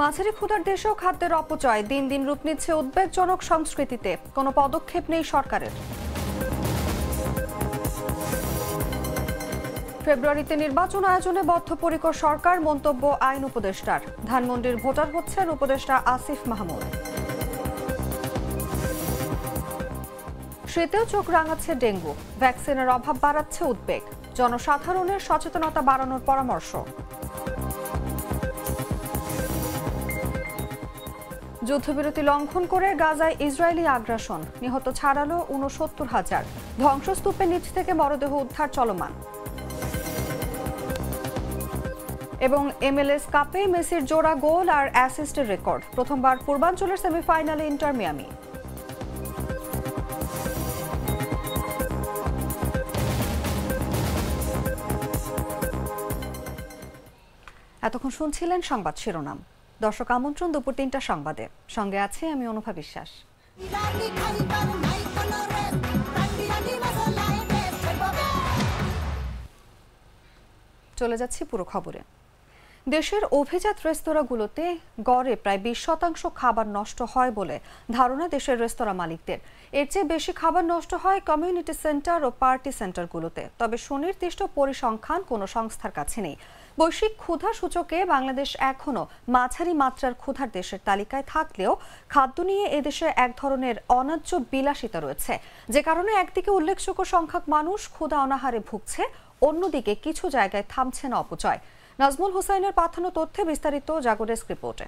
মাঝারি ক্ষুধার দেশেও খাদ্যের অপচয় দিন দিন রূপ নিচ্ছে উদ্বেগজনক সংস্কৃতিতে। কোনো পদক্ষেপ নেই সরকারের। ফেব্রুয়ারিতে নির্বাচন আয়োজনে বদ্ধপরিকর সরকার, মন্তব্য আইন উপদেষ্টার। ধানমন্ডির ভোটার হচ্ছেন উপদেষ্টা আসিফ মাহমুদ। শীতেও চোখ রাঙাচ্ছে ডেঙ্গু, ভ্যাকসিনের অভাব বাড়াচ্ছে উদ্বেগ। জনসাধারণের সচেতনতা বাড়ানোর পরামর্শ। যুদ্ধবিরতি লঙ্ঘন করে গাজায় ইসরায়েলি আগ্রাসন, নিহত ছাড়ালো ৬৯,০০০। ধ্বংসস্তূপের নিচ থেকে মরদেহ উদ্ধার চলমান। এবং MLS কাপে মেসির জোড়া গোল আর অ্যাসিস্টের রেকর্ড, প্রথমবার পূর্বাঞ্চলের সেমিফাইনালে ইন্টার মিয়ামি। এতক্ষণ শুনছিলেন সংবাদ শিরোনাম। দর্শক, আমন্ত্রণ দুপুর ৩টা সংবাদে। সঙ্গে আছে আমি অনুভা বিশ্বাস। চলে যাচ্ছি পুরো খবরে। দেশের অভিজাত রেস্তোরাঁগুলোতে গড়ে প্রায় ২০% খাবার নষ্ট হয় বলে ধারণা দেশের রেস্তোরাঁ মালিকদের। এর চেয়ে বেশি খাবার নষ্ট হয় কমিউনিটি সেন্টার ও পার্টি সেন্টারগুলোতে। তবে সুনির্দিষ্ট পরিসংখ্যান কোনো সংস্থার কাছে নেই। বৈশ্বিক ক্ষুধা সূচকে বাংলাদেশ এখনও মাঝারি মাত্রার ক্ষুধার দেশের তালিকায় থাকলেও খাদ্য নিয়ে এদেশে এক ধরনের অন্যায্য বিলাসিতা রয়েছে, যে কারণে একদিকে উল্লেখযোগ্য সংখ্যক মানুষ ক্ষুধা অনাহারে ভুগছে, অন্যদিকে কিছু জায়গায় থামছে না অপচয়। নাজমুল হুসাইনের পাঠানো তথ্যে বিস্তারিত জাগো ডেস্ক রিপোর্টে।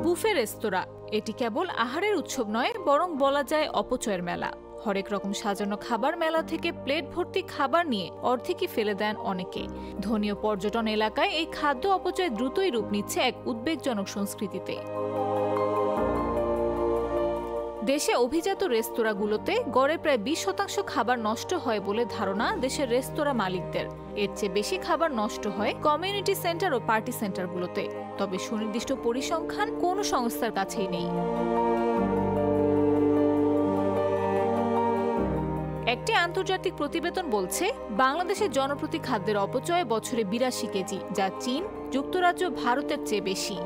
বুফে রেস্তোরাঁ এটি কেবল আহারের উৎসব নয়, বরং বলা যায় অপচয়ের মেলা। হরেক রকম সাজানো খাবার মেলা থেকে প্লেট ভর্তি খাবার নিয়ে অর্ধেকই ফেলে দেন অনেকে। ধনীয় পর্যটন এলাকায় এই খাদ্য অপচয় দ্রুতই রূপ নিচ্ছে এক উদ্বেগজনক সংস্কৃতিতে। দেশে অভিজাত রেস্তোরাঁগুলোতে গড়ে প্রায় ২০% খাবার নষ্ট হয় বলে ধারণা দেশের রেস্তোরাঁ মালিকদের। এর চেয়ে বেশি খাবার নষ্ট হয় কমিউনিটি সেন্টার ও পার্টি সেন্টারগুলোতে। তবে সুনির্দিষ্ট পরিসংখ্যান কোনো সংস্থার কাছেই নেই। একটি আন্তর্জাতিক প্রতিবেদন বলছে, বাংলাদেশের জনপ্রতি খাদ্যের অপচয় বছরে ৮২ কেজি, যা চীন, যুক্তরাজ্য, ভারতের চেয়ে বেশি।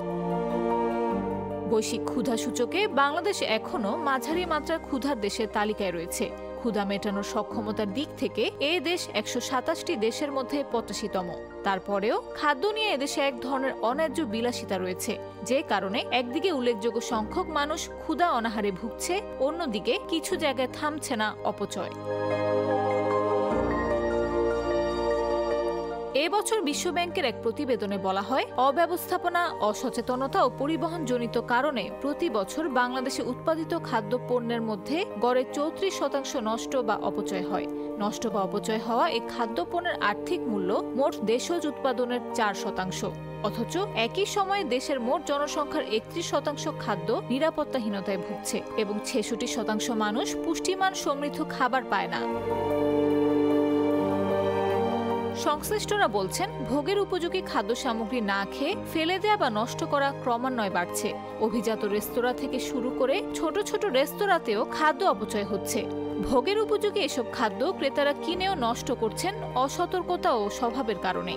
বৈশ্বিক ক্ষুধা সূচকে বাংলাদেশ এখনও মাঝারি মাত্রার ক্ষুধার দেশের তালিকায় রয়েছে। ক্ষুধা মেটানোর সক্ষমতার দিক থেকে এ দেশ ১২৭টি দেশের মধ্যে ৮৫তম। তারপরেও খাদ্য নিয়ে এদেশে এক ধরনের অন্যায্য বিলাসিতা রয়েছে, যে কারণে একদিকে উল্লেখযোগ্য সংখ্যক মানুষ ক্ষুধা অনাহারে ভুগছে, অন্যদিকে কিছু জায়গায় থামছে না অপচয়। এবছর বিশ্বব্যাংকের এক প্রতিবেদনে বলা হয়, অব্যবস্থাপনা, অসচেতনতা ও পরিবহনজনিত কারণে প্রতি বছর বাংলাদেশে উৎপাদিত খাদ্য পণ্যের মধ্যে গড়ে ৩৪% নষ্ট বা অপচয় হয়। নষ্ট বা অপচয় হওয়া এই খাদ্য পণ্যের আর্থিক মূল্য মোট দেশজ উৎপাদনের ৪%। অথচ একই সময়ে দেশের মোট জনসংখ্যার ৩১% খাদ্য নিরাপত্তাহীনতায় ভুগছে এবং ৬৬% মানুষ পুষ্টিমান সমৃদ্ধ খাবার পায় না। সংশ্লিষ্টরা বলছেন, ভোগের উপযোগী খাদ্য সামগ্রী না খেয়ে ফেলে দেয়া বা নষ্ট করা ক্রমান্বয়ে বাড়ছে। অভিজাত রেস্তোরাঁ থেকে শুরু করে ছোট ছোট রেস্তোরাঁতেও খাদ্য অপচয় হচ্ছে। ভোগের উপযোগী এসব খাদ্য ক্রেতারা কিনেও নষ্ট করছেন অসতর্কতা ও স্বভাবের কারণে।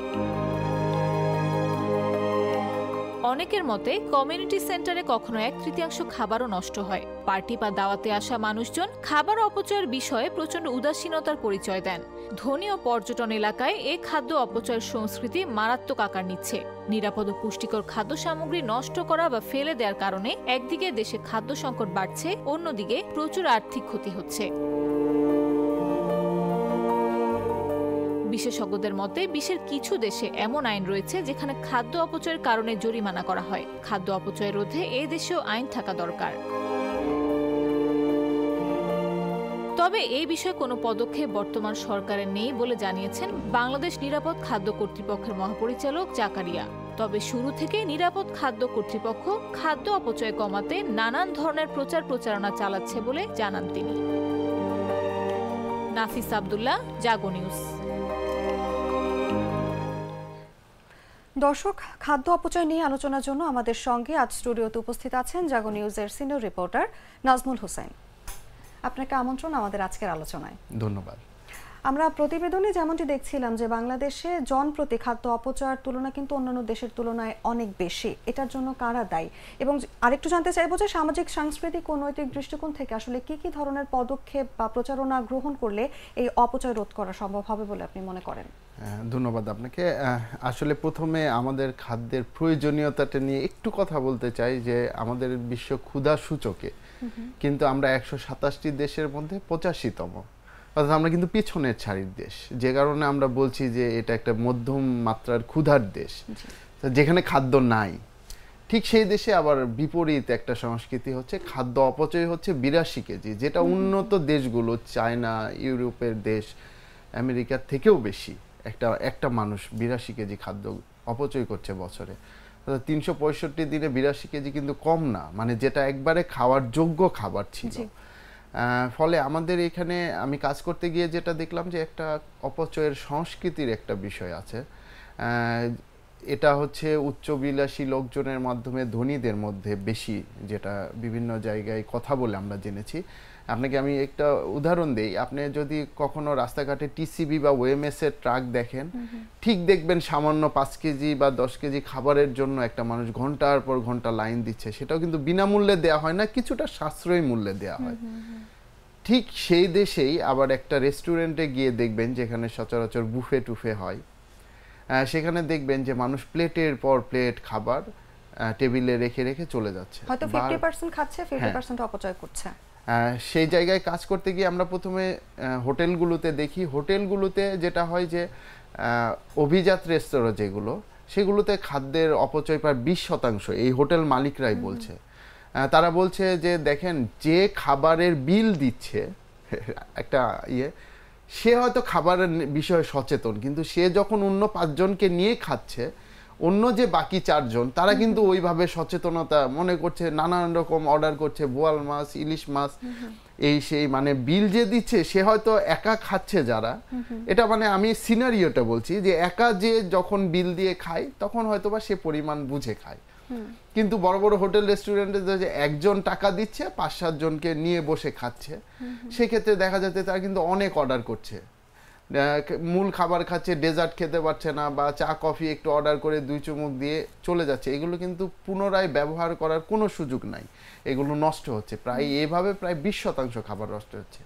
অনেকের মতে, কমিউনিটি সেন্টারে কখনো ১/৩ খাবারও নষ্ট হয়। পার্টি বা দাওয়াতে আসা মানুষজন খাবার অপচয়ের বিষয়ে প্রচণ্ড উদাসীনতার পরিচয় দেন। ধনী ও পর্যটন এলাকায় এ খাদ্য অপচয়ের সংস্কৃতি মারাত্মক আকার নিচ্ছে। নিরাপদ ও পুষ্টিকর খাদ্য সামগ্রী নষ্ট করা বা ফেলে দেওয়ার কারণে একদিকে দেশে খাদ্য সংকট বাড়ছে, অন্যদিকে প্রচুর আর্থিক ক্ষতি হচ্ছে। বিশেষজ্ঞদের মতে, বিশ্বের কিছু দেশে এমন আইন রয়েছে যেখানে খাদ্য অপচয়ের কারণে জরিমানা করা হয়। খাদ্য অপচয় রোধে এ দেশেও আইন থাকা দরকার। তবে এই বিষয়ে কোনো পদক্ষেপ বর্তমান সরকারের নেই বলে জানিয়েছেন বাংলাদেশ নিরাপদ খাদ্য কর্তৃপক্ষের মহাপরিচালক জাকারিয়া। তবে শুরু থেকে নিরাপদ খাদ্য কর্তৃপক্ষ খাদ্য অপচয় কমাতে নানান ধরনের প্রচার প্রচারণা চালাচ্ছে বলে জানান তিনি। নাফিস আব্দুল্লাহ, জাগো নিউজ। দর্শক, খাদ্য অপচয় নিয়ে আলোচনার জন্য আমাদের সঙ্গে আজ স্টুডিওতে উপস্থিত আছেন জাগো নিউজের সিনিয়র রিপোর্টার নাজমুল হুসাইন। আপনাকে আমন্ত্রণ আমাদের আজকের আলোচনায়। ধন্যবাদ। আমরা প্রতিবেদনে যেমনটি দেখছিলাম যে বাংলাদেশে জনপ্রতি খাদ্য অপচয়ের তুলনা কিন্তু অন্যান্য দেশের তুলনায় অনেক বেশি। এটার জন্য কারা দায়ী? এবং আরেকটু জানতে চাইবো যে সামাজিক, সাংস্কৃতিক ও নৈতিক দৃষ্টিকোণ থেকে আসলে কি ধরনের পদক্ষেপ বা প্রচারণা গ্রহণ করলে এই অপচয় রোধ করা সম্ভব হবে বলে আপনি মনে করেন? ধন্যবাদ আপনাকে। আসলে প্রথমে আমাদের খাদ্যের প্রয়োজনীয়তাটা নিয়ে একটু কথা বলতে চাই যে আমাদের বিশ্ব ক্ষুধা সূচকে কিন্তু আমরা ১২৭টি দেশের মধ্যে ৮৫তম, অর্থাৎ আমরা কিন্তু পিছনের সারির দেশ, যে কারণে আমরা বলছি যে এটা একটা মধ্যম মাত্রার ক্ষুধার দেশ যেখানে খাদ্য নাই। ঠিক সেই দেশে আবার বিপরীত একটা সংস্কৃতি হচ্ছে, খাদ্য অপচয় হচ্ছে ৮২ কেজি, যেটা উন্নত দেশগুলো চায়না, ইউরোপের দেশ, আমেরিকার থেকেও বেশি। একটা মানুষ ৮২ কেজি খাদ্য অপচয় করছে বছরে। ৩৬৫ দিনে ৮২ কেজি কিন্তু কম না, মানে যেটা একবারে খাওয়ার যোগ্য খাবার ছিল। ফলে আমাদের এখানে আমি কাজ করতে গিয়ে যেটা দেখলাম যে একটা অপচয়ের সংস্কৃতির একটা বিষয় আছে। এটা হচ্ছে উচ্চবিলাসী লোকজনের মাধ্যমে ধনীদের মধ্যে বেশি, যেটা বিভিন্ন জায়গায় কথা বলে আমরা জেনেছি। আপনাকে আমি একটা উদাহরণ দেই। আপনি যদি কখনো রাস্তাঘাটে টিসিবি বা ওএমএস এর ট্রাক দেখেন, ঠিক দেখবেন সামান্য ৫ কেজি বা ১০ কেজি খাবারের জন্য একটা মানুষ ঘন্টার পর ঘন্টা লাইন দিচ্ছে। সেটাও কিন্তু বিনামূল্যে দেওয়া হয় না, কিছুটা সাশ্রয়ী মূল্যে দেওয়া হয়। ঠিক সেই দেশেই আবার একটা রেস্টুরেন্টে গিয়ে দেখবেন, যেখানে সচরাচর বুফে টুফে হয়, সেখানে দেখবেন যে মানুষ প্লেটের পর প্লেট খাবার টেবিলে রেখে রেখে চলে যাচ্ছে, হয়তো 50% খাচ্ছে, 50% অপচয় করছে। সেই জায়গায় কাজ করতে গিয়ে আমরা প্রথমে হোটেলগুলোতে দেখি, হোটেলগুলোতে যেটা হয় যে অভিজাত রেস্তোরাঁ যেগুলো, সেগুলোতে খাদ্যের অপচয় প্রায় 20%। এই হোটেল মালিকরাই বলছে। তারা বলছে যে দেখেন, যে খাবারের বিল দিচ্ছে একটা সে হয়তো খাবারের বিষয়ে সচেতন, কিন্তু সে যখন অন্য 5 জনকে নিয়ে খাচ্ছে, অন্য যে বাকি 4 জন তারা কিন্তু ওইভাবে সচেতনতা মনে করছে, নানান রকম অর্ডার করছে, বোয়াল মাছ, ইলিশ মাছ, এই সেই, মানে বিল যে দিচ্ছে সে হয়তো একা খাচ্ছে যারা, এটা মানে আমি সিনারিওটা বলছি যে একা যে যখন বিল দিয়ে খায় তখন হয়তোবা সে পরিমাণ বুঝে খায়। কিন্তু বড় বড় হোটেল রেস্টুরেন্টে যে একজন টাকা দিচ্ছে 5-7 জনকে নিয়ে বসে খাচ্ছে, সেক্ষেত্রে দেখা যাচ্ছে তারা কিন্তু অনেক অর্ডার করছে, মূল খাবার খাচ্ছে, ডেজার্ট খেতে পারছে না, বা চা কফি একটু অর্ডার করে 2 চুমুক দিয়ে চলে যাচ্ছে। এগুলো কিন্তু পুনরায় ব্যবহার করার কোনো সুযোগ নাই, এগুলো নষ্ট হচ্ছে। এভাবে প্রায় 20% খাবার নষ্ট হচ্ছে।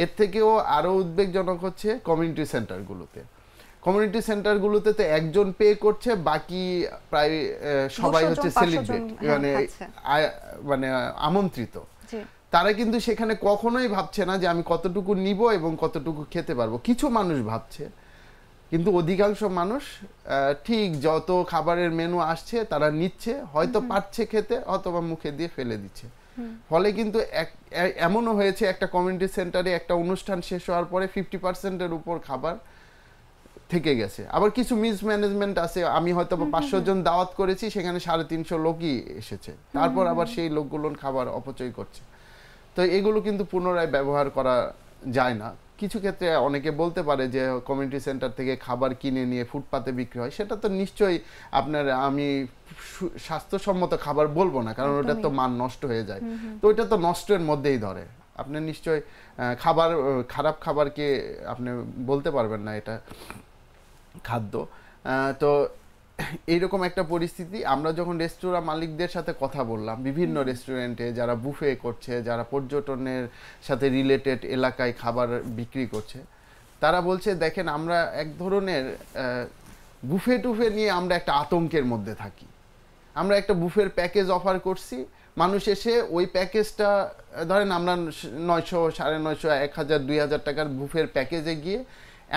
এর থেকেও আরও উদ্বেগজনক হচ্ছে কমিউনিটি সেন্টারগুলোতে। কমিউনিটি সেন্টারগুলোতে তো একজন পে করছে, বাকি প্রায় সবাই হচ্ছে সেলিব্রেট, মানে আমন্ত্রিত। তারা কিন্তু সেখানে কখনোই ভাবছে না যে আমি কতটুকু নিব এবং কতটুকু খেতে পারবো। কিছু মানুষ ভাবছে, কিন্তু অধিকাংশ মানুষ ঠিক যত খাবারের মেনু আসছে তারা নিচ্ছে, হয়তো পারছে খেতে, অথবা মুখে দিয়ে ফেলে দিচ্ছে। ফলে কিন্তু এমনও হয়েছে, একটা কমিউনিটি সেন্টারে একটা অনুষ্ঠান শেষ হওয়ার পরে 50%-এর উপর খাবার থেকে গেছে। আবার কিছু মিসম্যানেজমেন্ট আছে, আমি হয়তো 500 জন দাওয়াত করেছি, সেখানে 350 লোকই এসেছে, তারপর আবার সেই লোকগুলোর খাবার অপচয় করছে। তো এগুলো কিন্তু পুনরায় ব্যবহার করা যায় না। কিছু ক্ষেত্রে অনেকে বলতে পারে যে কমিউনিটি সেন্টার থেকে খাবার কিনে নিয়ে ফুটপাতে বিক্রি হয়, সেটা তো নিশ্চয়ই আপনার, আমি স্বাস্থ্যসম্মত খাবার বলবো না, কারণ ওটা তো মান নষ্ট হয়ে যায়। তো ওইটা তো নষ্টের মধ্যেই ধরে। আপনি নিশ্চয়ই খারাপ খাবারকে আপনি বলতে পারবেন না এটা খাদ্য। তো এইরকম একটা পরিস্থিতি। আমরা যখন রেস্তোরাঁ মালিকদের সাথে কথা বললাম, বিভিন্ন রেস্টুরেন্টে যারা বুফে করছে, যারা পর্যটনের সাথে রিলেটেড এলাকায় খাবার বিক্রি করছে, তারা বলছে দেখেন, আমরা এক ধরনের বুফে টুফে নিয়ে আমরা একটা আতঙ্কের মধ্যে থাকি। আমরা একটা বুফের প্যাকেজ অফার করছি, মানুষ এসে ওই প্যাকেজটা ধরেন আমরা 900, 950, 1000, 2000 টাকার বুফের প্যাকেজে গিয়ে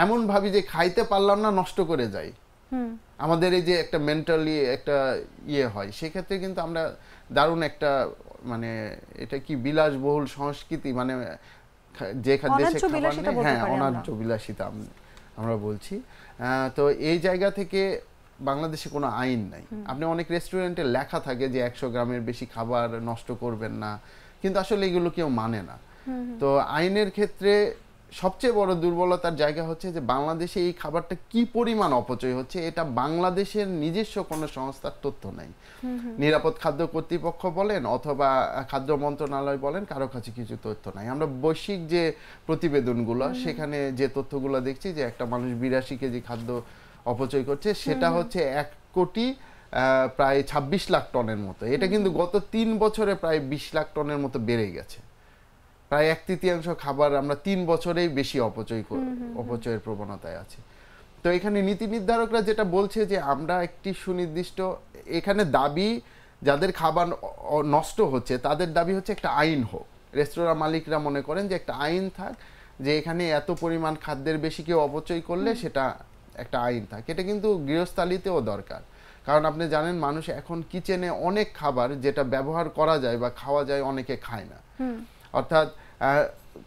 এমন ভাবি যে খাইতে পারলাম না, নষ্ট করে যাই। আমাদের এই যে একটা মেন্টালি একটা হয়, সেক্ষেত্রে কিন্তু আমরা দারুণ একটা, মানে এটা কি বিলাসবহুল সংস্কৃতি, মানে যে দেশে খাবার নেই, হ্যাঁ, অন্যায্য বিলাসিতা আমরা বলছি। তো এই জায়গা থেকে বাংলাদেশে কোনো আইন নাই। আপনি অনেক রেস্টুরেন্টে লেখা থাকে যে 100 গ্রামের বেশি খাবার নষ্ট করবেন না, কিন্তু আসলে এগুলো কেউ মানে না। তো আইনের ক্ষেত্রে সবচেয়ে বড় দুর্বলতার জায়গা হচ্ছে যে বাংলাদেশে এই খাবারটা কি পরিমাণ অপচয় হচ্ছে এটা বাংলাদেশের নিজস্ব কোনো সংস্থার তথ্য নাই। নিরাপদ খাদ্য কর্তৃপক্ষ বলেন অথবা খাদ্য মন্ত্রণালয় বলেন, কারো কাছে কিছু তথ্য নাই। আমরা বৈশ্বিক যে প্রতিবেদনগুলো সেখানে যে তথ্যগুলো দেখছি যে একটা মানুষ 82 কেজি খাদ্য অপচয় করছে, সেটা হচ্ছে 1 কোটি প্রায় 26 লাখ টনের মতো। এটা কিন্তু গত 3 বছরে প্রায় 20 লাখ টনের মতো বেড়ে গেছে। প্রায় 1/3 খাবার আমরা 3 বছরেই বেশি অপচয়ের প্রবণতায় আছে। তো এখানে নীতি নির্ধারকরা যেটা বলছে যে আমরা একটি সুনির্দিষ্ট, এখানে দাবি যাদের খাবার নষ্ট হচ্ছে তাদের দাবি হচ্ছে একটা আইন হোক। রেস্তোরাঁ মালিকরা মনে করেন যে একটা আইন থাক, যে এখানে এত পরিমাণ খাদ্যের বেশি কেউ অপচয় করলে সেটা একটা আইন থাক। এটা কিন্তু গৃহস্থালিতেও দরকার, কারণ আপনি জানেন মানুষ এখন কিচেনে অনেক খাবার যেটা ব্যবহার করা যায় বা খাওয়া যায় অনেকে খায় না। অর্থাৎ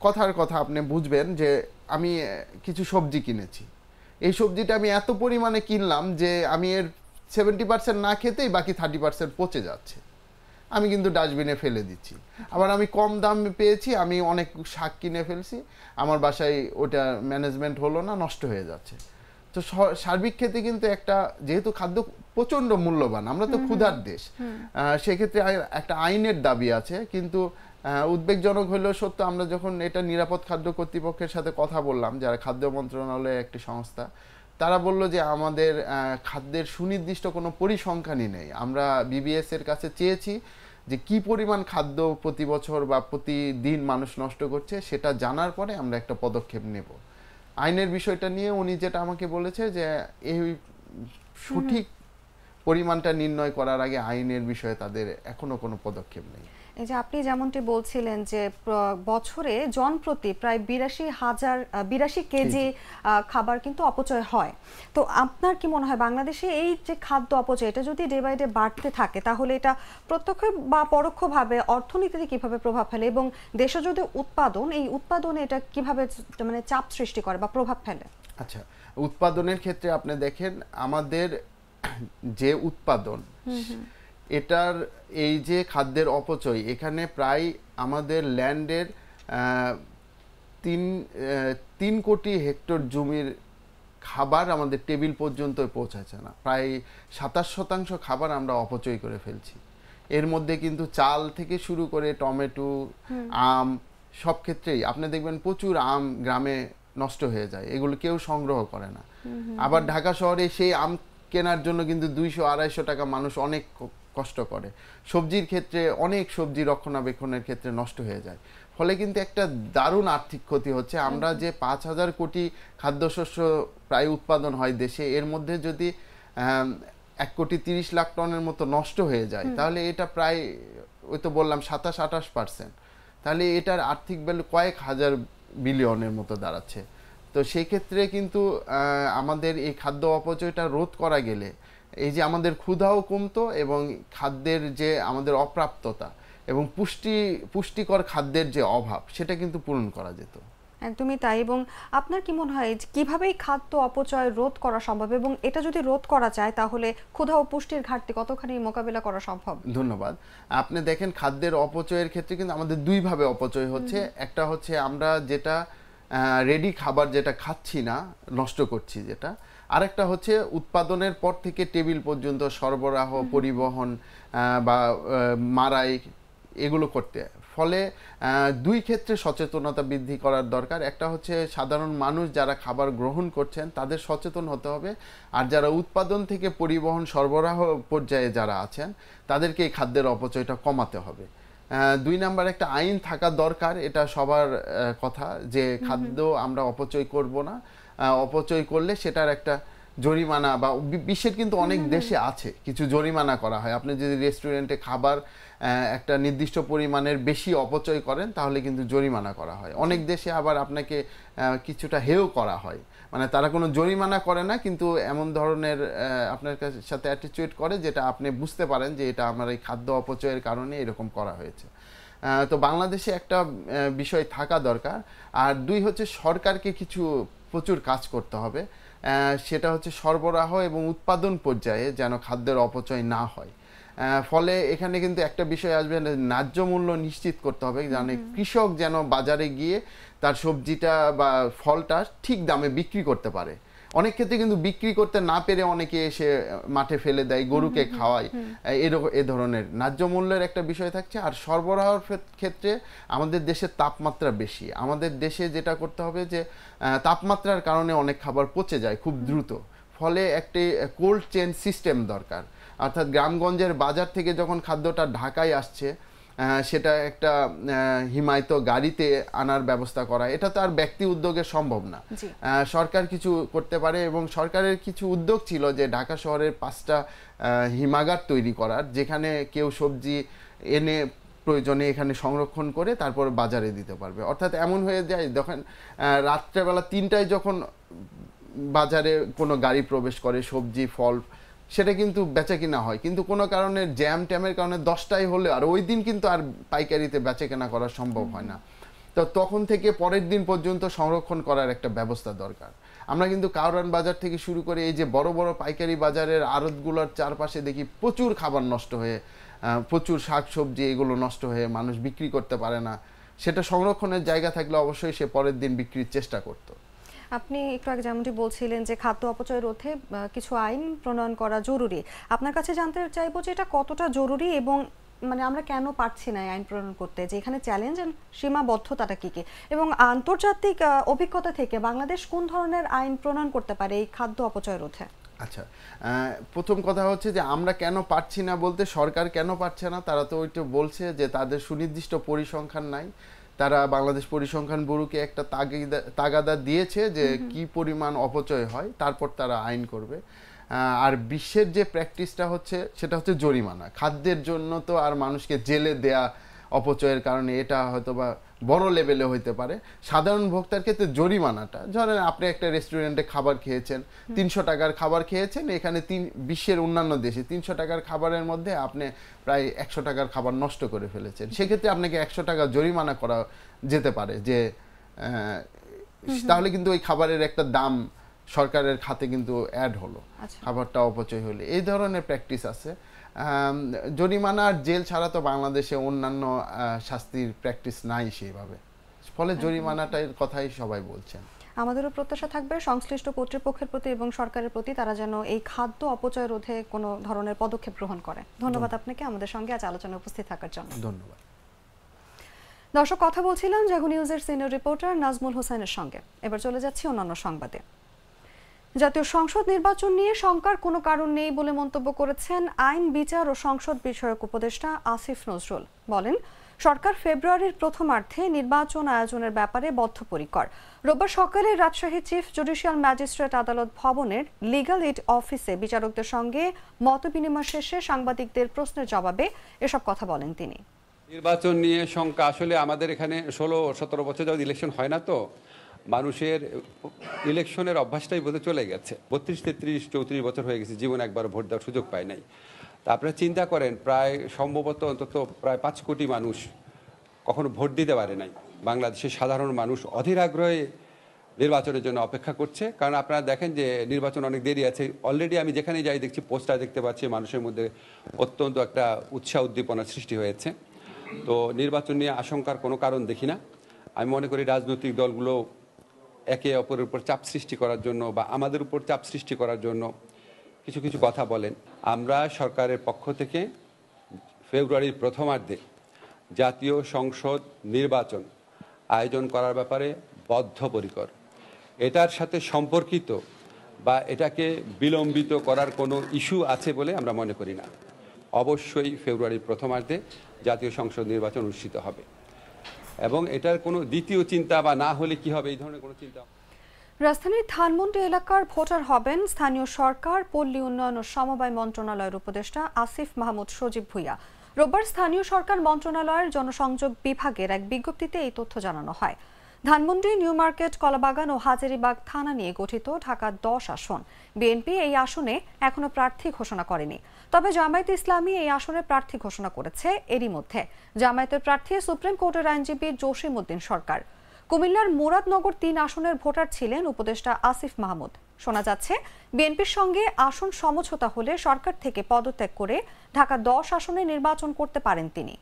কথার কথা আপনি বুঝবেন যে আমি কিছু সবজি কিনেছি, এই সবজিটা আমি এত পরিমাণে কিনলাম যে আমি এর 70% না খেতেই বাকি 30% পচে যাচ্ছে, আমি কিন্তু ডাস্টবিনে ফেলে দিচ্ছি। আবার আমি কম দামে পেয়েছি, আমি অনেক শাক কিনে ফেলছি, আমার বাসায় ওটা ম্যানেজমেন্ট হলো না, নষ্ট হয়ে যাচ্ছে। তো সার্বিক ক্ষেত্রে কিন্তু একটা, যেহেতু খাদ্য প্রচন্ড মূল্যবান, আমরা তো ক্ষুধার দেশ, সেক্ষেত্রে একটা আইনের দাবি আছে। কিন্তু উদ্বেগজনক হলেও সত্য, আমরা যখন এটা নিরাপদ খাদ্য কর্তৃপক্ষের সাথে কথা বললাম, যারা খাদ্য মন্ত্রণালয়ের একটি সংস্থা, তারা বলল যে আমাদের খাদ্যের সুনির্দিষ্ট কোনো পরিসংখ্যানই নেই। আমরা বিবিএস এর কাছে চেয়েছি যে কি পরিমাণ খাদ্য প্রতি বছর বা প্রতিদিন মানুষ নষ্ট করছে, সেটা জানার পরে আমরা একটা পদক্ষেপ নেব। আইনের বিষয়টা নিয়ে উনি যেটা আমাকে বলেছে যে এই সঠিক পরিমাণটা নির্ণয় করার আগে আইনের বিষয়ে তাদের এখনো কোনো পদক্ষেপ নেই। এই যে আপনি যেমনটি বলছিলেন যে বছরে জনপ্রতি প্রায় 82 কেজি খাবার কিন্তু অপচয় হয়, তো আপনার কি মনে হয় বাংলাদেশে এই যে খাদ্য অপচয় এটা যদি ডে বাই ডে বাড়তে থাকে তাহলে এটা প্রত্যক্ষ বা পরোক্ষভাবে অর্থনীতিতে কিভাবে প্রভাব ফেলে, এবং দেশে যদি এই উৎপাদনে এটা কিভাবে মানে চাপ সৃষ্টি করে বা প্রভাব ফেলে? আচ্ছা, উৎপাদনের ক্ষেত্রে আপনি দেখেন আমাদের যে উৎপাদন, এটার এই যে খাদ্যের অপচয়, এখানে প্রায় আমাদের ল্যান্ডের 3 কোটি হেক্টর জমির খাবার আমাদের টেবিল পর্যন্ত পৌঁছাচ্ছে না। প্রায় 27% খাবার আমরা অপচয় করে ফেলছি। এর মধ্যে কিন্তু চাল থেকে শুরু করে টমেটো, আম, সব ক্ষেত্রেই আপনি দেখবেন প্রচুর আম গ্রামে নষ্ট হয়ে যায়, এগুলো কেউ সংগ্রহ করে না। আবার ঢাকা শহরে সেই আম কেনার জন্য কিন্তু 200-250 টাকা মানুষ অনেক কষ্ট করে। সবজির ক্ষেত্রে অনেক সবজি রক্ষণাবেক্ষণের ক্ষেত্রে নষ্ট হয়ে যায়, ফলে কিন্তু একটা দারুণ আর্থিক ক্ষতি হচ্ছে। আমরা যে 5000 কোটি খাদ্যশস্য প্রায় উৎপাদন হয় দেশে, এর মধ্যে যদি 1,30,00,000 টনের মতো নষ্ট হয়ে যায়, তাহলে এটা প্রায়, ওই তো বললাম 27-28%, তাহলে এটার আর্থিক ভ্যালু কয়েক হাজার বিলিয়নের মতো দাঁড়াচ্ছে। তো সেই ক্ষেত্রে কিন্তু আমাদের এই খাদ্য অপচয়টা রোধ করা গেলে এই যে আমাদের ক্ষুধাও কমতো, এবং খাদ্যের যে আমাদের অপ্রাপ্ততা এবং পুষ্টিকর খাদ্যের যে অভাব, সেটা কিন্তু পূরণ করা যেত। একদমই তাই। এবং আপনার কি মনে হয় কিভাবে খাদ্য অপচয় রোধ করা সম্ভব, এবং এটা যদি রোধ করা যায় তাহলে ক্ষুধা ও পুষ্টির ঘাটতি কতখানি মোকাবিলা করা সম্ভব? ধন্যবাদ। আপনি দেখেন খাদ্যের অপচয়ের ক্ষেত্রে কিন্তু আমাদের দুইভাবে অপচয় হচ্ছে। একটা হচ্ছে আমরা যেটা রেডি খাবার যেটা খাচ্ছি না, নষ্ট করছি যেটা, আরেকটা হচ্ছে উৎপাদনের পর থেকে টেবিল পর্যন্ত সরবরাহ, পরিবহন বা মারাই, এগুলো করতে। ফলে দুই ক্ষেত্রে সচেতনতা বৃদ্ধি করার দরকার। একটা হচ্ছে সাধারণ মানুষ যারা খাবার গ্রহণ করছেন তাদের সচেতন হতে হবে, আর যারা উৎপাদন থেকে পরিবহন সরবরাহ পর্যায়ে যারা আছেন তাদেরকে এই খাদ্যের অপচয়টা কমাতে হবে। 2 নাম্বার একটা আইন থাকা দরকার, এটা সবার কথা, যে খাদ্য আমরা অপচয় করব না, অপচয় করলে সেটার একটা জরিমানা, বা বিশ্বের কিন্তু অনেক দেশে আছে কিছু জরিমানা করা হয়। আপনি যদি রেস্টুরেন্টে খাবার একটা নির্দিষ্ট পরিমাণের বেশি অপচয় করেন তাহলে কিন্তু জরিমানা করা হয়। অনেক দেশে আবার আপনাকে কিছুটা হেয় করা হয়, মানে তারা কোনো জরিমানা করে না, কিন্তু এমন ধরনের আপনার সাথে অ্যাটিটিউড করে যেটা আপনি বুঝতে পারেন যে এটা আমার এই খাদ্য অপচয়ের কারণে এরকম করা হয়েছে। তো বাংলাদেশে একটা বিষয় থাকা দরকার। আর 2 হচ্ছে সরকারকে কিছু প্রচুর কাজ করতে হবে, সেটা হচ্ছে সরবরাহ এবং উৎপাদন পর্যায়ে যেন খাদ্যের অপচয় না হয়। ফলে এখানে কিন্তু একটা বিষয় আসবে, ন্যায্য মূল্য নিশ্চিত করতে হবে, জানে কৃষক যেন বাজারে গিয়ে তার সবজিটা বা ফলটা ঠিক দামে বিক্রি করতে পারে। অনেক ক্ষেত্রে কিন্তু বিক্রি করতে না পেরে অনেকে এসে মাঠে ফেলে দেয়, গরুকে খাওয়ায়, এ ধরনের ন্যায্য মূল্যের একটা বিষয় থাকছে। আর সরবরাহের ক্ষেত্রে আমাদের দেশের তাপমাত্রা বেশি, আমাদের দেশে যেটা করতে হবে যে তাপমাত্রার কারণে অনেক খাবার পচে যায় খুব দ্রুত, ফলে একটি কোল্ড চেইন সিস্টেম দরকার। অর্থাৎ গ্রামগঞ্জের বাজার থেকে যখন খাদ্যটা ঢাকায় আসছে, সেটা একটা হিমায়িত গাড়িতে আনার ব্যবস্থা করা, এটা তো আর ব্যক্তি উদ্যোগে সম্ভব না। সরকার কিছু করতে পারে, এবং সরকারের কিছু উদ্যোগ ছিল যে ঢাকা শহরের 5টা হিমাগার তৈরি করার, যেখানে কেউ সবজি এনে প্রয়োজনে এখানে সংরক্ষণ করে তারপর বাজারে দিতে পারবে। অর্থাৎ এমন হয়ে যায় যখন রাত্রেবেলা 3টায় যখন বাজারে কোনো গাড়ি প্রবেশ করে সবজি ফল, সেটা কিন্তু বেচা কিনা হয়, কিন্তু কোনো কারণে জ্যাম ট্যামের কারণে 10টায় হলে আর ওই দিন কিন্তু আর পাইকারিতে বেচা কেনা করা সম্ভব হয় না। তো তখন থেকে পরের দিন পর্যন্ত সংরক্ষণ করার একটা ব্যবস্থা দরকার। আমরা কিন্তু কাউরান বাজার থেকে শুরু করে এই যে বড় বড় পাইকারি বাজারের আড়তগুলোর চারপাশে দেখি প্রচুর খাবার নষ্ট হয়ে, প্রচুর শাক সবজি এগুলো নষ্ট হয়ে মানুষ বিক্রি করতে পারে না। সেটা সংরক্ষণের জায়গা থাকলে অবশ্যই সে পরের দিন বিক্রির চেষ্টা করতো। আপনি একটু আগে যেমনটি বলছিলেন যে খাদ্য অপচয় রোধে কিছু আইন প্রণয়ন করা জরুরি। আপনার কাছে জানতে চাইবো যে এটা কতটা জরুরি, এবং মানে আমরা কেন পারছি না আইন প্রণয়ন করতে, যে এখানে চ্যালেঞ্জ এন্ড সীমাবদ্ধতাটা কি কি, এবং আন্তর্জাতিক অভিজ্ঞতা থেকে বাংলাদেশ কোন ধরনের আইন প্রণয়ন করতে পারে এই খাদ্য অপচয় রোধে? আচ্ছা, প্রথম কথা হচ্ছে যে আমরা কেন পারছি না বলতে, সরকার কেন পারছে না, তারা তো ওইটা বলছে যে তাদের সুনির্দিষ্ট পরিসংখ্যান নাই। তারা বাংলাদেশ পরিসংখ্যান ব্যুরোকে একটা তাগাদা দিয়েছে যে কি পরিমাণ অপচয় হয়, তারপর তারা আইন করবে। আর বিশ্বের যে প্র্যাকটিসটা হচ্ছে সেটা হচ্ছে জরিমানা। খাদ্যের জন্য তো আর মানুষকে জেলে দেয়া অপচয়ের কারণে এটা হয়তো বা বড় লেভেলে হইতে পারে। সাধারণ ভোক্তার ক্ষেত্রে জরিমানাটা, ধরেন আপনি একটা রেস্টুরেন্টে খাবার খেয়েছেন, 300 টাকার খাবার খেয়েছেন, এখানে বিশ্বের অন্যান্য দেশে 300 টাকার খাবারের মধ্যে আপনি প্রায় 100 টাকার খাবার নষ্ট করে ফেলেছেন, সেক্ষেত্রে আপনাকে 100 টাকা জরিমানা করা যেতে পারে। যে তাহলে কিন্তু ওই খাবারের একটা দাম সরকারের খাতে কিন্তু অ্যাড হলো, খাবারটা অপচয় হলে। এই ধরনের প্র্যাকটিস আছে। জরিমানা আর জেল ছাড়া তো বাংলাদেশে অন্যান্য শাস্তির প্র্যাকটিস নাই সেইভাবে, ফলে জরিমানাটার কথাই সবাই বলছেন। আমাদেরও প্রত্যাশা থাকবে সংশ্লিষ্ট কর্তৃপক্ষের প্রতি এবং সরকারের প্রতি, তারা যেন এই খাদ্য অপচয় রোধে কোনো ধরনের পদক্ষেপ গ্রহণ করে। ধন্যবাদ আপনাকে আমাদের সঙ্গে আজ আলোচনায় উপস্থিত থাকার জন্য। ধন্যবাদ। দর্শক, কথা বলছিলাম জাগো নিউজের সিনিয়র রিপোর্টার নাজমুল হোসেনের সঙ্গে। এবার চলে যাচ্ছি অন্যান্য সংবাদে। জাতীয় সংসদ নির্বাচন নিয়ে শঙ্কার কোনো কারণ নেই বলে মন্তব্য করেছেন আইন বিচার ও সংসদ বিষয়ক উপদেষ্টা আসিফ নজরুল। বলেন, সরকার ফেব্রুয়ারির প্রথমার্ধে নির্বাচন আয়োজনের ব্যাপারে বদ্ধপরিকর। রোববার সকালে রাজশাহী চিফ জুডিশিয়াল ম্যাজিস্ট্রেট আদালত ভবনের লিগ্যাল এইড অফিসে বিচারকদের সঙ্গে মতবিনিময় শেষে সাংবাদিকদের প্রশ্নের জবাবে এসব কথা বলেন তিনি। নির্বাচন নিয়ে শঙ্কা, আসলে আমাদের এখানে 16-17 বছর যাবত ইলেকশন হয় না, তো মানুষের ইলেকশনের অভ্যাসটাই বোধহয় চলে গেছে। 32, 33, 34 বছর হয়ে গেছে, জীবনে একবার ভোট দেওয়ার সুযোগ পায় নাই। তা আপনারা চিন্তা করেন, প্রায় সম্ভবত অন্তত প্রায় 5 কোটি মানুষ কখনো ভোট দিতে পারে নাই। বাংলাদেশের সাধারণ মানুষ অধীর আগ্রহে নির্বাচনের জন্য অপেক্ষা করছে, কারণ আপনারা দেখেন যে নির্বাচন অনেক দেরি আছে। অলরেডি আমি যেখানে যাই দেখছি, পোস্টার দেখতে পাচ্ছি, মানুষের মধ্যে অত্যন্ত একটা উৎসাহ উদ্দীপনার সৃষ্টি হয়েছে। তো নির্বাচন নিয়ে আশঙ্কার কোনো কারণ দেখি না। আমি মনে করি রাজনৈতিক দলগুলো একে অপরের উপর চাপ সৃষ্টি করার জন্য বা আমাদের উপর চাপ সৃষ্টি করার জন্য কিছু কিছু কথা বলেন। আমরা সরকারের পক্ষ থেকে ফেব্রুয়ারির প্রথমার্ধে জাতীয় সংসদ নির্বাচন আয়োজন করার ব্যাপারে বদ্ধপরিকর। এটার সাথে সম্পর্কিত বা এটাকে বিলম্বিত করার কোনো ইস্যু আছে বলে আমরা মনে করি না। অবশ্যই ফেব্রুয়ারির প্রথমার্ধে জাতীয় সংসদ নির্বাচন অনুষ্ঠিত হবে, এবং এটার কোনো দ্বিতীয় চিন্তা বা না হলে কি হবে এই ধরনের কোনো চিন্তা। রাজধানীর ধানমন্ডি এলাকার ভোটার হবেন স্থানীয় সরকার, পল্লী উন্নয়ন ও সমবায় মন্ত্রণালয়ের উপদেষ্টা আসিফ মাহমুদ সজীব ভুঁইয়া। রোববার স্থানীয় সরকার মন্ত্রণালয়ের জনসংযোগ বিভাগের এক বিজ্ঞপ্তিতে এই তথ্য জানানো হয়। ধানমন্ডি, নিউ মার্কেট, কলাবাগান ও হাজারীবাগ থানা নিয়ে গঠিত ঢাকা 10 আসন। বিএনপি এই আসনে এখনো প্রার্থী ঘোষণা করেনি, তবে জামায়াতে ইসলামী এই আসনে প্রার্থী ঘোষণা করেছে। এরই মধ্যে জামায়াতের প্রার্থী সুপ্রিম কোর্টের আইনজীবী জসিম উদ্দিন সরকার। কুমিল্লার মুরাদনগর 3 আসনের ভোটার ছিলেন উপদেষ্টা আসিফ মাহমুদ। শোনা যাচ্ছে বিএনপির সঙ্গে আসন সমঝোতা হলে সরকার থেকে পদত্যাগ করে ঢাকা 10 আসনে নির্বাচন করতে পারেন তিনি।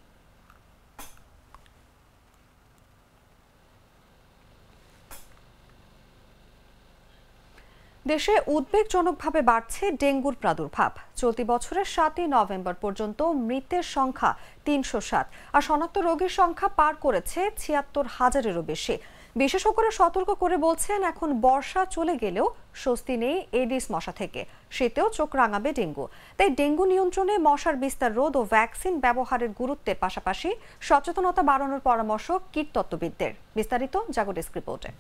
দেশে উদ্বেগজনকভাবে বাড়ছে ডেঙ্গুর প্রাদুর্ভাব। চলতি বছরের 7 নভেম্বর পর্যন্ত মৃতের সংখ্যা 307 আর শনাক্ত রোগীর সংখ্যা পার করেছে ৭৬,০০০-এরও বেশি। বিশেষজ্ঞরা সতর্ক করে বলছেন, এখন বর্ষা চলে গেলেও স্বস্তি নেই এডিস মশা থেকে। শীতেও চোখ রাঙাবে ডেঙ্গু। তাই ডেঙ্গু নিয়ন্ত্রণে মশার বিস্তার রোধ ও ভ্যাকসিন ব্যবহারের গুরুত্বের পাশাপাশি সচেতনতা বাড়ানোর পরামর্শ কীটতত্ত্ববিদদের। বিস্তারিত জাগো ডেস্ক রিপোর্টে।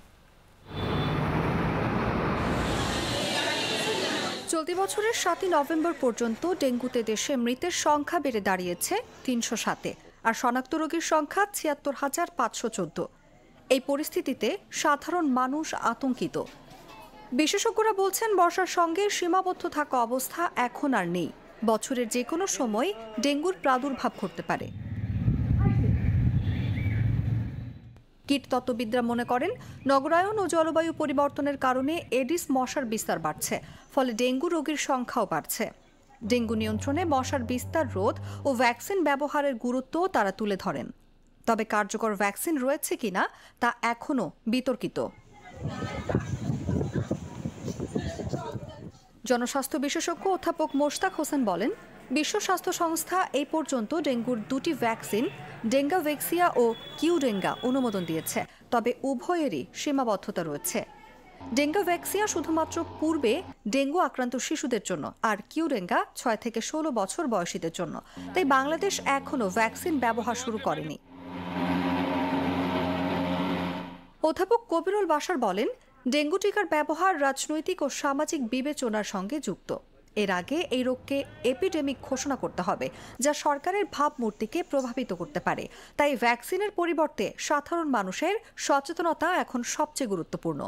চলতি বছরের 7 নভেম্বর পর্যন্ত ডেঙ্গুতে দেশে মৃতের সংখ্যা বেড়ে দাঁড়িয়েছে 307-এ আর শনাক্ত রোগীর সংখ্যা ৭৬,৫১৪। এই পরিস্থিতিতে সাধারণ মানুষ আতঙ্কিত। বিশেষজ্ঞরা বলছেন, বর্ষার সঙ্গে সীমাবদ্ধ থাকা অবস্থা এখন আর নেই। বছরের যে কোনো সময় ডেঙ্গুর প্রাদুর্ভাব ঘটতে পারে। কীটতত্ত্ববিদরা মনে করেন, নগরায়ন ও জলবায়ু পরিবর্তনের কারণে এডিস মশার বিস্তার বাড়ছে, ফলে ডেঙ্গু রোগীর সংখ্যাও বাড়ছে। ডেঙ্গু নিয়ন্ত্রণে মশার বিস্তার রোধ ও ভ্যাকসিন ব্যবহারের গুরুত্বও তারা তুলে ধরেন। তবে কার্যকর ভ্যাকসিন রয়েছে কিনা তা এখনও বিতর্কিত। জনস্বাস্থ্য বিশেষজ্ঞ অধ্যাপক মোশতাক হোসেন বলেন, বিশ্ব স্বাস্থ্য সংস্থা এই পর্যন্ত ডেঙ্গুর 2টি ভ্যাকসিন ডেঙ্গাভেক্সিয়া ও কিউডেঙ্গা অনুমোদন দিয়েছে। তবে উভয়েরই সীমাবদ্ধতা রয়েছে। ডেঙ্গাভেক্সিয়া শুধুমাত্র পূর্বে ডেঙ্গু আক্রান্ত শিশুদের জন্য, আর কিউডেঙ্গা 6 থেকে 16 বছর বয়সীদের জন্য। তাই বাংলাদেশ এখনও ভ্যাকসিন ব্যবহার শুরু করেনি। অধ্যাপক কবিরুল বাশার বলেন, ডেঙ্গু টিকার ব্যবহার রাজনৈতিক ও সামাজিক বিবেচনার সঙ্গে যুক্ত। এর আগে এই রোগকে এপিডেমিক ঘোষণা করতে হবে, যা সরকারের ভাবমূর্তিকে প্রভাবিত করতে পারে। তাই ভ্যাকসিনের পরিবর্তে সাধারণ মানুষের সচেতনতা এখন সবচেয়ে গুরুত্বপূর্ণ।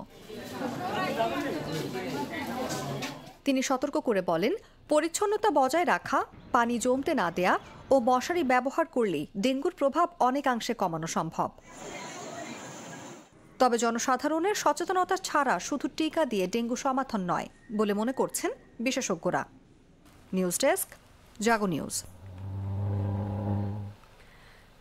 তিনি সতর্ক করে বলেন, পরিচ্ছন্নতা বজায় রাখা, পানি জমতে না দেয়া ও মশারি ব্যবহার করলেই ডেঙ্গুর প্রভাব অনেকাংশে কমানো সম্ভব। তবে জনসাধারণের সচেতনতা ছাড়া শুধু টিকা দিয়ে ডেঙ্গু সমাধান নয় বলে মনে করছেন বিশেষজ্ঞরা। নিউজ ডেস্ক, জাগো নিউজ।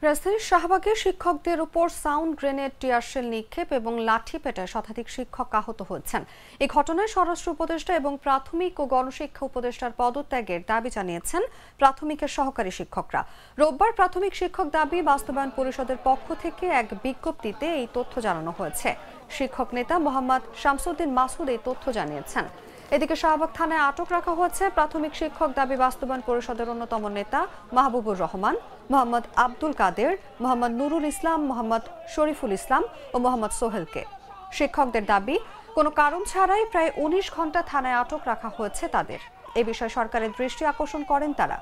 রাজধানীর শাহবাগে শিক্ষকদের উপর সাউন্ড গ্রেনেড, টিয়ারশেল নিক্ষেপ এবং লাঠি পেটায় শতাধিক শিক্ষক আহত হয়েছেন। এই ঘটনায় স্বরাষ্ট্র উপদেষ্টা এবং প্রাথমিক ও গণশিক্ষা উপদেষ্টার পদত্যাগের দাবি জানিয়েছেন প্রাথমিকের সহকারী শিক্ষকরা। রোববার প্রাথমিক শিক্ষক দাবি বাস্তবায়ন পরিষদের পক্ষ থেকে এক বিজ্ঞপ্তিতে এই তথ্য জানানো হয়েছে। শিক্ষক নেতা মোহাম্মদ শামসুদ্দিন মাসুদ এই তথ্য জানিয়েছেন। এদিকে শাহবাগ থানায় আটক রাখা হয়েছে প্রাথমিক শিক্ষক দাবি বাস্তবায়ন পরিষদের অন্যতম নেতা মাহবুবুর রহমান, মোহাম্মদ আব্দুল কাদের, মোহাম্মদ নুরুল ইসলাম, মোহাম্মদ শরীফুল ইসলাম ও মোহাম্মদ সোহেলকে। শিক্ষকদের দাবি, কোনো কারণ ছাড়াই প্রায় 19 ঘন্টা থানায় আটক রাখা হয়েছে তাদের। এ বিষয়ে সরকারের দৃষ্টি আকর্ষণ করেন তারা।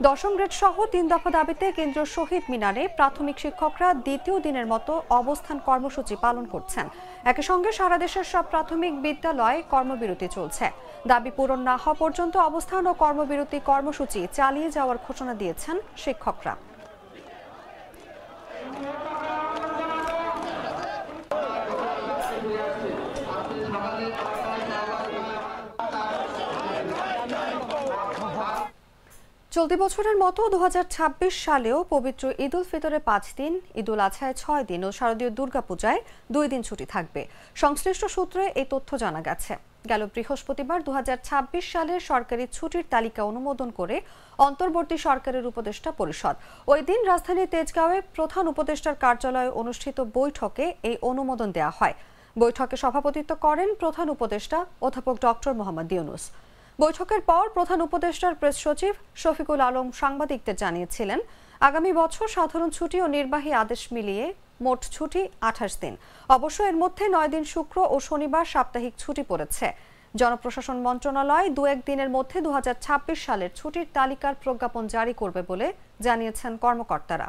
10ম গ্রেড সহ 3 দফা দাবিতে কেন্দ্রীয় শহীদ মিনারে প্রাথমিক শিক্ষকরা দ্বিতীয় দিনের মতো অবস্থান কর্মসূচি পালন করছেন। একই সঙ্গে সারা দেশের সব প্রাথমিক বিদ্যালয়ে কর্মবিরতি চলছে। দাবি পূরণ না হওয়া পর্যন্ত অবস্থান ও কর্মবিরতি কর্মসূচি চালিয়ে যাওয়ার ঘোষণা দিয়েছেন শিক্ষকরা। চলতি বছরের মতো 2026 সালেও পবিত্র ঈদ উল ফিতরে 5 দিন, ঈদ উল আজহায় 6 দিন ও শারদীয় দুর্গাপূজায় 2 দিন ছুটি থাকবে। সংশ্লিষ্ট সূত্রে এই তথ্য জানা গেছে। গেল বৃহস্পতিবার 2026 সালের সরকারি ছুটির তালিকা অনুমোদন করে অন্তর্বর্তী সরকারের উপদেষ্টা পরিষদ। ওই দিন রাজধানীর তেজগাঁওয়ে প্রধান উপদেষ্টার কার্যালয়ে অনুষ্ঠিত বৈঠকে এই অনুমোদন দেওয়া হয়। বৈঠকে সভাপতিত্ব করেন প্রধান উপদেষ্টা অধ্যাপক ডক্টর মোহাম্মদ ইউনূস। বৈঠকের পর প্রধান উপদেষ্টার প্রেস সচিব শফিকুল আলম সাংবাদিকদের জানিয়েছিলেন, আগামী বছর সাধারণ ছুটি ও নির্বাহী আদেশ মিলিয়ে মোট ছুটি 28 দিন। অবশ্য এর মধ্যে 9 দিন শুক্র ও শনিবার সাপ্তাহিক ছুটি পড়েছে। জনপ্রশাসন মন্ত্রণালয় 2-1 দিনের মধ্যে 2026 সালের ছুটির তালিকার প্রজ্ঞাপন জারি করবে বলে জানিয়েছেন কর্মকর্তারা।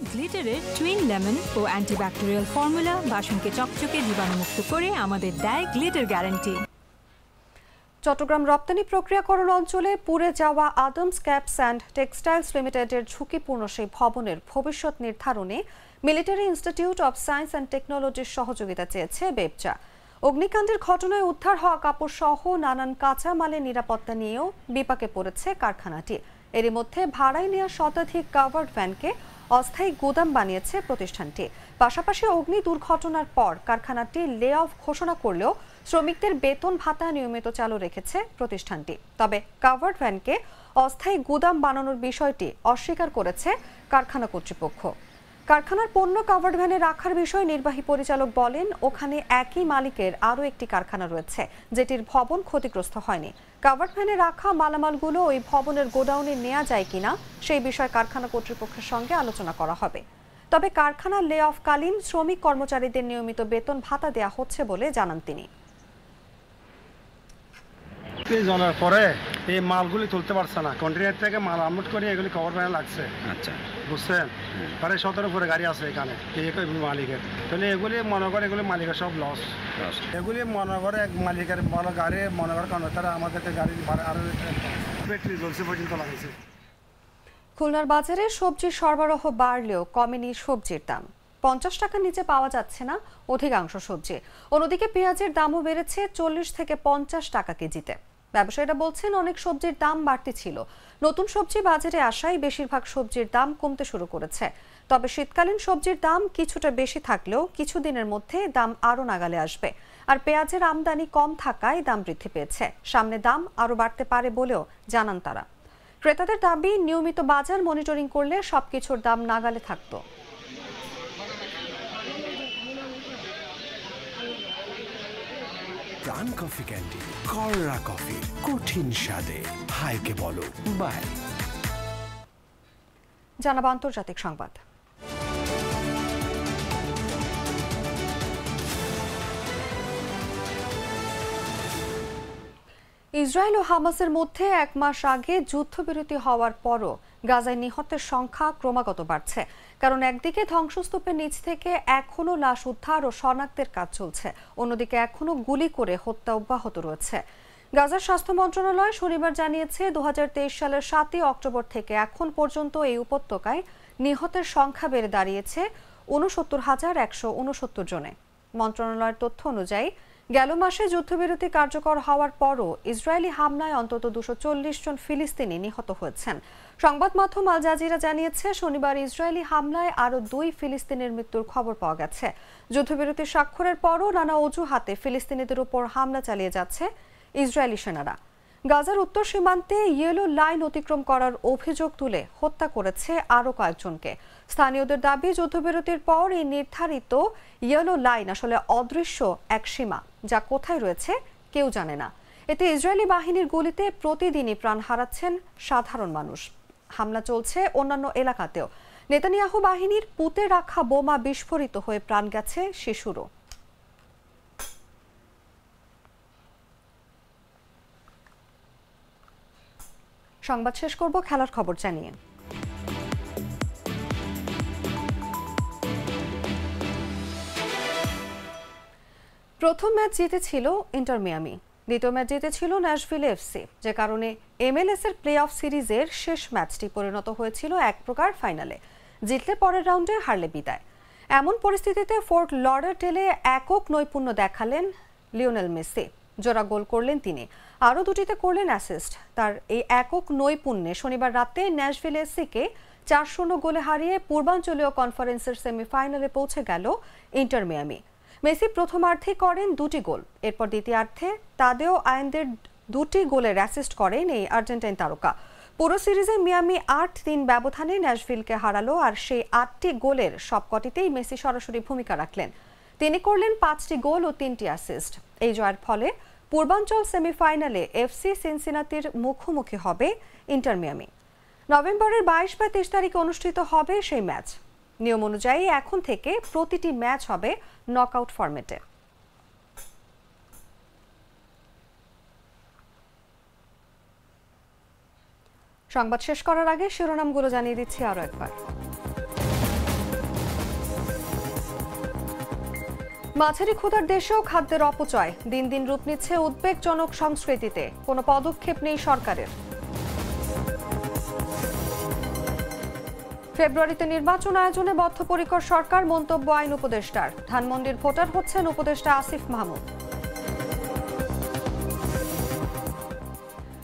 গ্লিটারের টুইন লেমন ও অ্যান্টিব্যাকটেরিয়াল ফর্মুলা বাসনকে চকচকে জীবাণুমুক্ত করে আমাদের দেয় গ্লিটার গ্যারান্টি। চট্টগ্রাম রপ্তানি প্রক্রিয়াকরণ অঞ্চলে পুড়ে যাওয়া আদমস ক্যাপস অ্যান্ড টেক্সটাইলস লিমিটেডের ঝুঁকিপূর্ণ সেই ভবনের ভবিষ্যৎ নির্ধারণে military institute of science and টেকনোলজির সহযোগিতা চেয়েছে বেবচা। অগ্নিকাণ্ডের ঘটনায় উদ্ধার হওয়া কাপড় সহ নানান কাঁচামালের নিরাপত্তা নিয়েও বিপাকে পড়েছে কারখানাটি। এরই মধ্যে ভাড়ায় নেওয়া শতাধিক কাভার্ড ভ্যানকে অস্থায়ী গুদাম বানিয়েছে প্রতিষ্ঠানটি। পাশাপাশি অগ্নি দুর্ঘটনার পর কারখানাটি লে অফ ঘোষণা করলেও শ্রমিকদের বেতন ভাতা নিয়মিত চালু রেখেছে প্রতিষ্ঠানটি। তবে কাভার্ড ভ্যানকে অস্থায়ী গুদাম বানানোর বিষয়টি অস্বীকার করেছে কারখানা কর্তৃপক্ষ। কারখানার পণ্য কাভার্ড ভ্যানে রাখার বিষয়ে নির্বাহী পরিচালক বলেন, ওখানে একই মালিকের আরও একটি কারখানা রয়েছে যেটির ভবন ক্ষতিগ্রস্ত হয়নি। কাভার্ড ভ্যানে রাখা মালামালগুলো ওই ভবনের গোডাউনে নেওয়া যায় কিনা সেই বিষয়ে কারখানা কর্তৃপক্ষের সঙ্গে আলোচনা করা হবে। তবে কারখানার লে অফকালীন শ্রমিক কর্মচারীদের নিয়মিত বেতন ভাতা দেওয়া হচ্ছে বলে জানান তিনি। জলের পরে এই মালগুলি তুলতে পারছে না, কন্টেনার থেকে মাল আনলোড করে এগুলি কভার ভ্যানে লাগছে। আচ্ছা, বুঝছেন? প্রায় 17 উপরে গাড়ি আছে এখানে মালিকের। তাহলে এগুলি মনে করে এগুলি মালিকের সব লস। এগুলি মনে করে এক মালিকের বড় গাড়ি মনে করে কারণ তারা আমাদেরকে গাড়ি আরো ব্যাটারি জ্বলছে পর্যন্ত লাগাইছে। খুলনার বাজারে সবজির সরবরাহ বাড়লেও কমেনি সবজির দাম। 50 টাকার নিচে পাওয়া যাচ্ছে না অধিকাংশ সবজি। অন্যদিকে পেঁয়াজের দামও বেড়েছে 40 থেকে 50 টাকা কেজিতে। ব্যবসায়ীরা বলছেন, অনেক সবজির দাম বাড়তি ছিল, নতুন সবজি বাজারে আসায় বেশিরভাগ সবজির দাম কমতে শুরু করেছে। তবে শীতকালীন সবজির দাম কিছুটা বেশি থাকলেও কিছুদিনের মধ্যে দাম আরও নাগালে আসবে। আর পেঁয়াজের আমদানি কম থাকায় দাম বৃদ্ধি পেয়েছে, সামনে দাম আরও বাড়তে পারে বলেও জানান তারা। ক্রেতাদের দাবি, নিয়মিত বাজার মনিটরিং করলে সবকিছুর দাম নাগালে থাকতো। প্রাণ কফি ক্যান্ডি, কররা কফি, কঠিন স্বাদে, হাইকে বলো বাই। জানাবো আন্তর্জাতিক সংবাদ। ইসরায়েল ও হামাসের মধ্যে 1 মাস আগে যুদ্ধবিরতি হওয়ার পরও গাজায় নিহতের সংখ্যা ক্রমাগত বাড়ছে। কারণ একদিকে ধ্বংসস্তূপের নিচ থেকে এখনো লাশ উদ্ধার ও শনাক্তের কাজ চলছে, অন্যদিকে এখনো গুলি করে হত্যা অব্যাহত রয়েছে। গাজার স্বাস্থ্য মন্ত্রণালয় শনিবার জানিয়েছে, 2023 সালের 7 অক্টোবর থেকে এখন পর্যন্ত এই উপত্যকায় নিহতের সংখ্যা বেড়ে দাঁড়িয়েছে 69,169 জনে। মন্ত্রণালয়ের তথ্য অনুযায়ী গেল মাসে যুদ্ধবিরতি কার্যকর হওয়ার পরও ইসরায়েলি হামলায় অন্তত 240 জন ফিলিস্তিনি নিহত হয়েছেন। সংবাদ মাধ্যম আল জাজিরা জানিয়েছে, শনিবার ইসরায়েলি হামলায় আরও 2 ফিলিস্তিনের মৃত্যুর খবর পাওয়া গেছে। যুদ্ধবিরতি স্বাক্ষরের পরও নানা অজুহাতে ফিলিস্তিনিদের উপর হামলা চালিয়ে যাচ্ছে ইসরায়েলি সেনারা। গাজার উত্তর সীমান্তে ইয়েলো লাইন অতিক্রম করার অভিযোগ তুলে হত্যা করেছে আরও কয়েকজনকে। স্থানীয়দের দাবি, যুদ্ধবিরতির পর এই নির্ধারিত ইয়েলো লাইন আসলে অদৃশ্য এক সীমা, যা কোথায় রয়েছে কেউ জানে না। এতে ইসরায়েলি বাহিনীর গুলিতে প্রতিদিনই প্রাণ হারাচ্ছেন সাধারণ মানুষ। হামলা চলছে অন্যান্য এলাকাতেও। নেতানিয়াহু বাহিনীর পুঁতে রাখা বোমা বিস্ফোরিত হয়ে প্রাণ গেছে শিশুরও। সংবাদ শেষ করব খেলার খবর জানিয়ে। প্রথম ম্যাচ জিতেছিল ইন্টার মিয়ামি, দ্বিতীয় ম্যাচ জিতেছিল ন্যাশভিল এফসি, যে কারণে MLS এর প্লে অফ সিরিজের শেষ ম্যাচটি পরিণত হয়েছিল এক প্রকার ফাইনালে। জিতলে পরের রাউন্ডে, হারলে বিদায়। এমন পরিস্থিতিতে ফোর্ট লডারডেলে একক নৈপুণ্য দেখালেন লিওনেল মেসি। জোড়া গোল করলেন তিনি, আরও 2টিতে করলেন অ্যাসিস্ট। তার এই একক নৈপুণ্যে শনিবার রাতে ন্যাশভিল এফসিকে 4-0 গোলে হারিয়ে পূর্বাঞ্চলীয় কনফারেন্সের সেমিফাইনালে পৌঁছে গেল ইন্টার মিয়ামি। মেসি প্রথমার্ধে করেন 2টি গোল, এরপর দ্বিতীয়ার্ধে তাদেও আয়েন্দের 2টি গোলের অ্যাসিস্ট করেন এই আর্জেন্টাইন তারকা। পুরো সিরিজে মিয়ামি 8-3 ব্যবধানে ন্যাশভিলকে হারালো, আর সেই 8টি গোলের সবকটিতেই মেসি সরাসরি ভূমিকা রাখলেন। তিনি করলেন 5টি গোল ও 3টি অ্যাসিস্ট। এই জয়ের ফলে পূর্বাঞ্চল সেমিফাইনালে এফসি সিনসিনাতির মুখোমুখি হবে ইন্টার মিয়ামি। নভেম্বরের 22 বা 23 তারিখে অনুষ্ঠিত হবে সেই ম্যাচ। নিয়ম অনুযায়ী এখন থেকে প্রতিটি ম্যাচ হবে নকআউট ফরম্যাটে। সংবাদ শেষ করার আগে শিরোনামগুলো জানিয়ে দিচ্ছি আরও একবার। মাঝারি ক্ষুধার দেশেও খাদ্যের অপচয় দিন দিন রূপ নিচ্ছে উদ্বেগজনক সংস্কৃতিতে, কোনো পদক্ষেপ নেই সরকারের। ফেব্রুয়ারিতে নির্বাচন আয়োজনে বদ্ধপরিকর সরকার, মন্তব্য আইন উপদেষ্টার। ধানমন্ডির ভোটার হচ্ছেন উপদেষ্টা আসিফ মাহমুদ।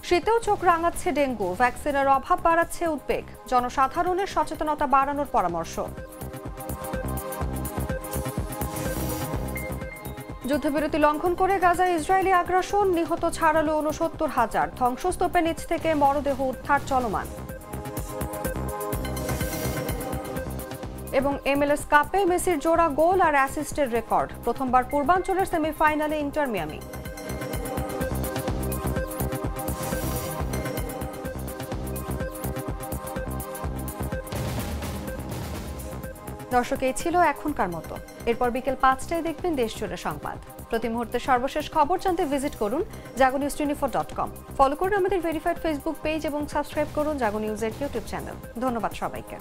শীতেও চোখ রাঙাচ্ছে ডেঙ্গু, ভ্যাকসিনের অভাব বাড়াচ্ছে উদ্বেগ, জনসাধারণের সচেতনতা বাড়ানোর পরামর্শ। যুদ্ধবিরতি লঙ্ঘন করে গাজায় ইসরায়েলি আগ্রাসন, নিহত ছাড়ালো ৬৯,০০০, ধ্বংসস্তূপের নিচ থেকে মরদেহ উদ্ধার চলমান। এবং MLS কাপে মেসির জোড়া গোল আর অ্যাসিস্টের রেকর্ড, প্রথমবার পূর্বাঞ্চলের সেমিফাইনালে ইন্টার মিয়ামি। দর্শক, এই ছিল এখনকার মতো। এরপর বিকেল ৫টায় দেখবেন দেশজুড়ে সংবাদ। প্রতি মুহূর্তের সর্বশেষ খবর জানতে ভিজিট করুন jagonews24.com। ফলো করুন আমাদের ভেরিফাইড ফেসবুক পেজ এবং সাবস্ক্রাইব করুন জাগো নিউজের ইউটিউব চ্যানেল। ধন্যবাদ সবাইকে।